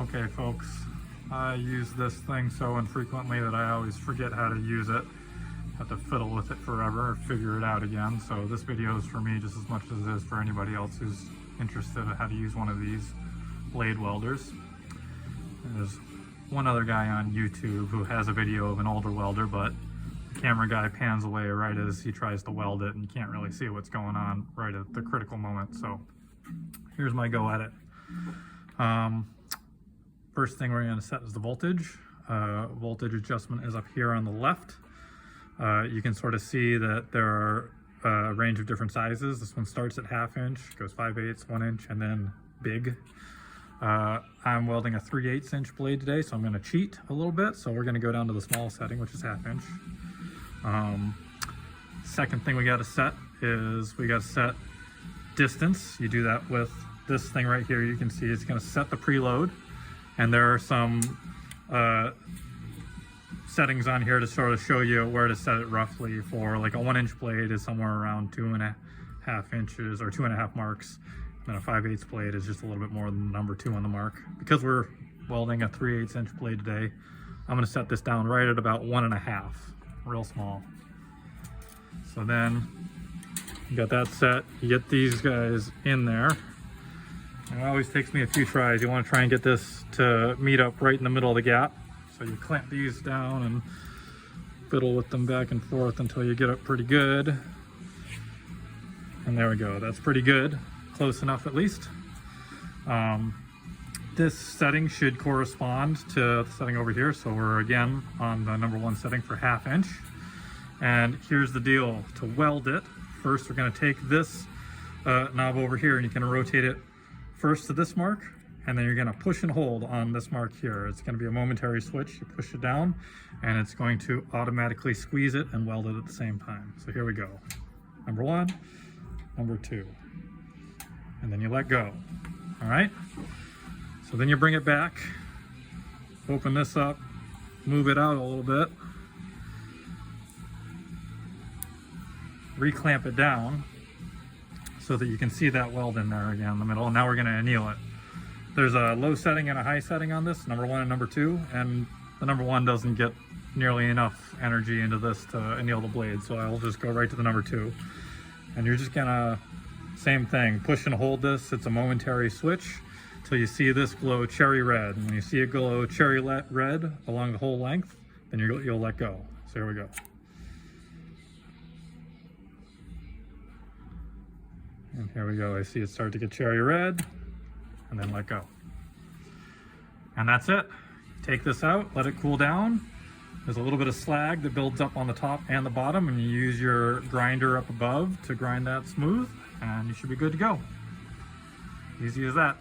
Okay folks, I use this thing so infrequently that I always forget how to use it. Have to fiddle with it forever, figure it out again. So this video is for me just as much as it is for anybody else who's interested in how to use one of these blade welders. There's one other guy on YouTube who has a video of an older welder, but the camera guy pans away right as he tries to weld it and you can't really see what's going on right at the critical moment. So here's my go at it. First thing we're going to set is the voltage. Voltage adjustment is up here on the left. You can sort of see that there are a range of different sizes. This one starts at 1/2 inch, goes 5/8, 1 inch, and then big. I'm welding a 3/8 inch blade today, so I'm going to cheat a little bit. So we're going to go down to the small setting, which is 1/2 inch. Second thing we got to set is we got to set distance. You do that with this thing right here. You can see it's going to set the preload, and there are some settings on here to sort of show you where to set it roughly. For like a 1 inch blade is somewhere around 2.5 inches or 2.5 marks. And a 5/8 blade is just a little bit more than number 2 on the mark. Because we're welding a 3/8 inch blade today, I'm going to set this down right at about 1.5, real small. So then you got that set. You get these guys in there. And it always takes me a few tries. You want to try and get this to meet up right in the middle of the gap. So you clamp these down and fiddle with them back and forth until you get it pretty good. And there we go. That's pretty good. Close enough at least. This setting should correspond to the setting over here. So we're again on the number 1 setting for 1/2 inch. And here's the deal. To weld it, first we're going to take this knob over here and you can rotate it first to this mark, and then you're going to push and hold on this mark here. It's going to be a momentary switch. You push it down and it's going to automatically squeeze it and weld it at the same time. So here we go. Number 1, number 2, and then you let go. All right, so then you bring it back, open this up, move it out a little bit, reclamp it down so that you can see that weld in there again in the middle. And now we're going to anneal it. There's a low setting and a high setting on this, number 1 and number 2, and the number 1 doesn't get nearly enough energy into this to anneal the blade, so I'll just go right to the number 2. And you're just gonna, same thing, push and hold this. It's a momentary switch till you see this glow cherry red. And when you see it glow cherry red along the whole length, then you'll let go. So here we go. And here we go. I see it start to get cherry red, and then let go. And that's it. Take this out, let it cool down. There's a little bit of slag that builds up on the top and the bottom, and you use your grinder up above to grind that smooth, and you should be good to go. Easy as that.